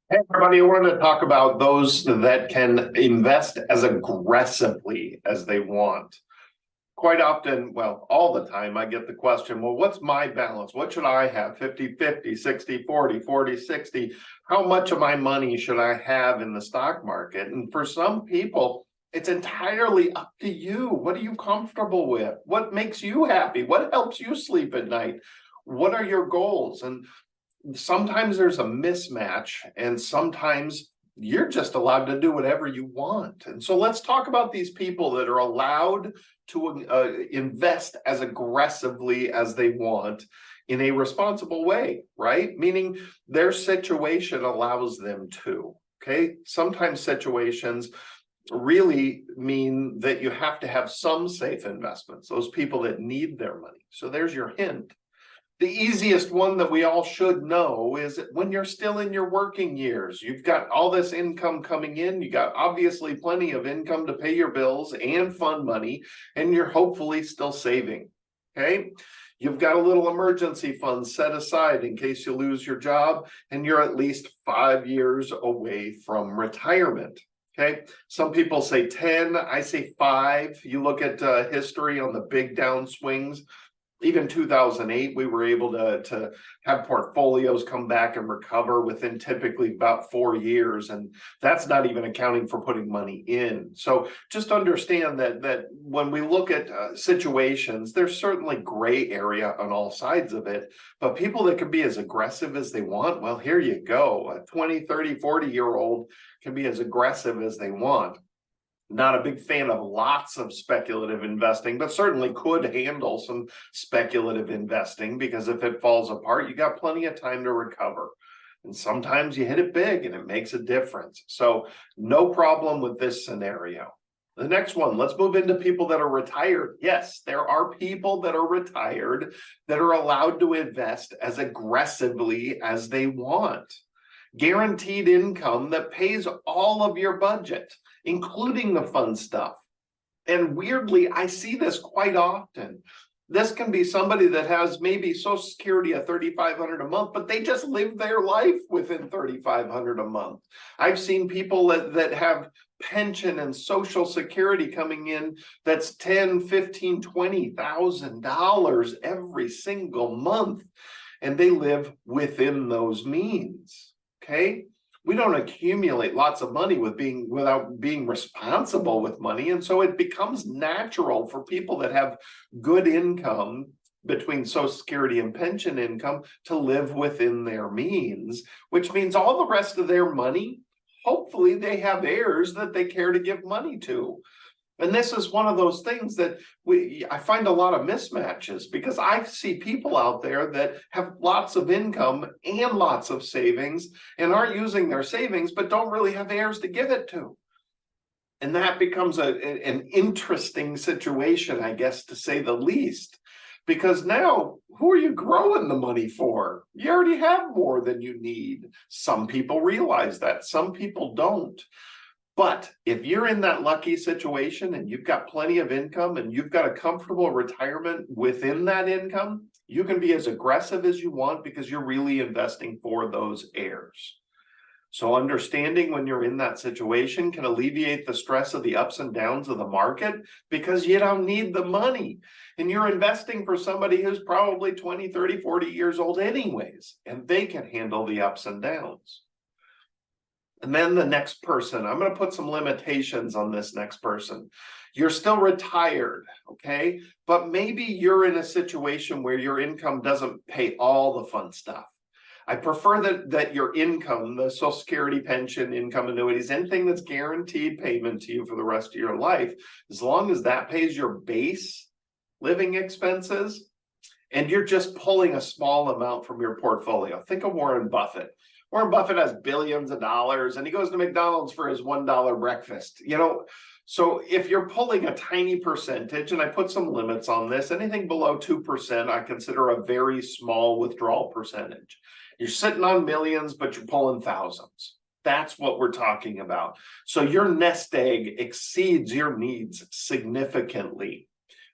Hey, everybody, I wanted to talk about those that can invest as aggressively as they want. Quite often, well, all the time, I get the question, well, what's my balance? What should I have? 50-50, 60-40, 40-60. How much of my money should I have in the stock market? And for some people, it's entirely up to you. What are you comfortable with? What makes you happy? What helps you sleep at night? What are your goals? And sometimes there's a mismatch, and sometimes you're just allowed to do whatever you want. And so let's talk about these people that are allowed to invest as aggressively as they want in a responsible way, right? Meaning their situation allows them to. Okay. Sometimes situations really mean that you have to have some safe investments, those people that need their money. So there's your hint. The easiest one that we all should know is when you're still in your working years, you've got all this income coming in, you got obviously plenty of income to pay your bills and fund money, and you're hopefully still saving, okay? You've got a little emergency fund set aside in case you lose your job, and you're at least 5 years away from retirement. Okay, some people say 10, I say 5. You look at history on the big downswings. Even 2008, we were able to have portfolios come back and recover within typically about 4 years. And that's not even accounting for putting money in. So just understand that when we look at situations, there's certainly gray area on all sides of it. But people that can be as aggressive as they want, well, here you go. A 20, 30, 40-year-old can be as aggressive as they want. Not a big fan of lots of speculative investing, but certainly could handle some speculative investing, because if it falls apart, you got plenty of time to recover. And sometimes you hit it big and it makes a difference. So no problem with this scenario. The next one, let's move into people that are retired. Yes, there are people that are retired that are allowed to invest as aggressively as they want. Guaranteed income that pays all of your budget, including the fun stuff. And weirdly, I see this quite often. This can be somebody that has maybe Social Security of $3,500 a month, but they just live their life within $3,500 a month. I've seen people that have pension and Social Security coming in that's $10,000, $15,000, $20,000 every single month, and they live within those means. Okay, we don't accumulate lots of money without being responsible with money, and so it becomes natural for people that have good income between Social Security and pension income to live within their means, which means all the rest of their money, hopefully they have heirs that they care to give money to. And this is one of those things that I find a lot of mismatches, because I see people out there that have lots of income and lots of savings and aren't using their savings, but don't really have heirs to give it to. And that becomes an interesting situation, I guess, to say the least, because now who are you growing the money for? You already have more than you need. Some people realize that, some people don't. But if you're in that lucky situation and you've got plenty of income and you've got a comfortable retirement within that income, you can be as aggressive as you want, because you're really investing for those heirs. So understanding when you're in that situation can alleviate the stress of the ups and downs of the market, because you don't need the money. And you're investing for somebody who's probably 20, 30, 40 years old anyways, and they can handle the ups and downs. And then the next person, I'm going to put some limitations on this next person. You're still retired, okay? But maybe you're in a situation where your income doesn't pay all the fun stuff. I prefer that your income, the Social Security, pension, income annuities, anything that's guaranteed payment to you for the rest of your life, as long as that pays your base living expenses, and you're just pulling a small amount from your portfolio. Think of Warren Buffett. Warren Buffett has billions of dollars and he goes to McDonald's for his $1 breakfast. So if you're pulling a tiny percentage, and I put some limits on this, anything below 2%, I consider a very small withdrawal percentage. You're sitting on millions, but you're pulling thousands. That's what we're talking about. So your nest egg exceeds your needs significantly.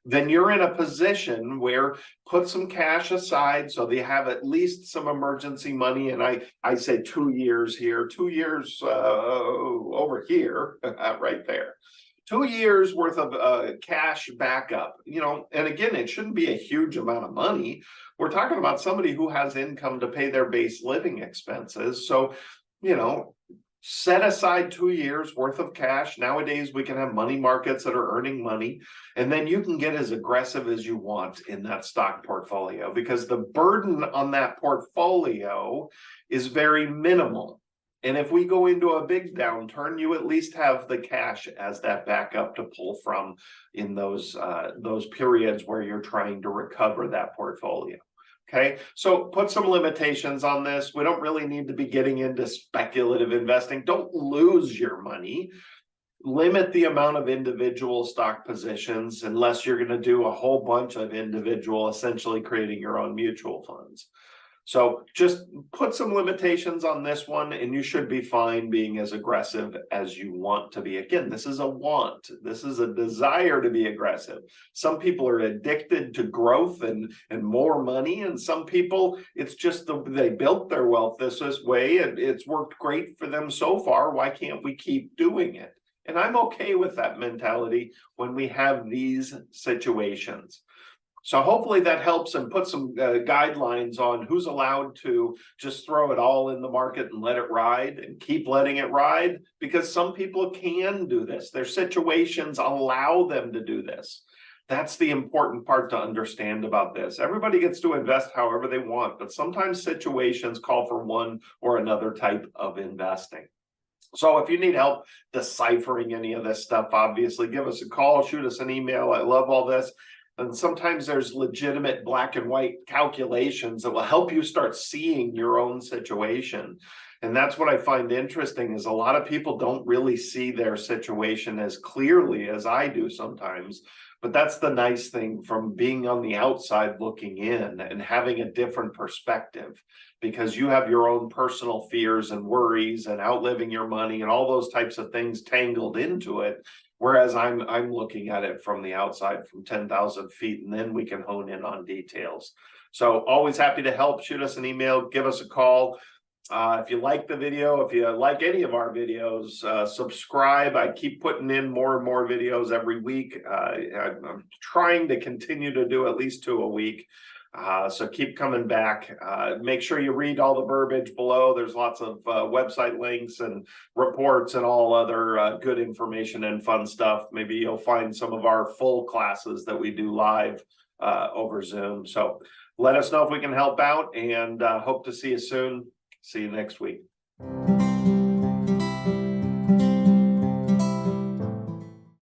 then you're in a position where put some cash aside so they have at least some emergency money. And I say 2 years here, 2 years over here, right there. 2 years worth of cash backup, and again, it shouldn't be a huge amount of money. We're talking about somebody who has income to pay their base living expenses. So, set aside 2 years worth of cash. Nowadays, we can have money markets that are earning money, and then you can get as aggressive as you want in that stock portfolio because the burden on that portfolio is very minimal. And if we go into a big downturn, you at least have the cash as that backup to pull from in those periods where you're trying to recover that portfolio. Okay, so put some limitations on this. We don't really need to be getting into speculative investing. Don't lose your money. Limit the amount of individual stock positions unless you're going to do a whole bunch of individual, essentially creating your own mutual funds. So just put some limitations on this one and you should be fine being as aggressive as you want to be. Again, this is a want. This is a desire to be aggressive. Some people are addicted to growth and more money, and some people, it's just they built their wealth this way and it's worked great for them so far. Why can't we keep doing it? And I'm okay with that mentality when we have these situations. So hopefully that helps and put some guidelines on who's allowed to just throw it all in the market and let it ride and keep letting it ride, because some people can do this. Their situations allow them to do this. That's the important part to understand about this. Everybody gets to invest however they want, but sometimes situations call for one or another type of investing. So if you need help deciphering any of this stuff, obviously give us a call, shoot us an email. I love all this. And sometimes there's legitimate black and white calculations that will help you start seeing your own situation. And that's what I find interesting is a lot of people don't really see their situation as clearly as I do sometimes. But that's the nice thing from being on the outside looking in and having a different perspective, because you have your own personal fears and worries and outliving your money and all those types of things tangled into it. Whereas I'm looking at it from the outside from 10,000 feet, and then we can hone in on details. So always happy to help. Shoot us an email, give us a call. If you like the video, if you like any of our videos, subscribe. I keep putting in more and more videos every week. I'm trying to continue to do at least 2 a week. So keep coming back. Make sure you read all the verbiage below. There's lots of website links and reports and all other good information and fun stuff. Maybe you'll find some of our full classes that we do live over Zoom. So let us know if we can help out, and hope to see you soon. See you next week.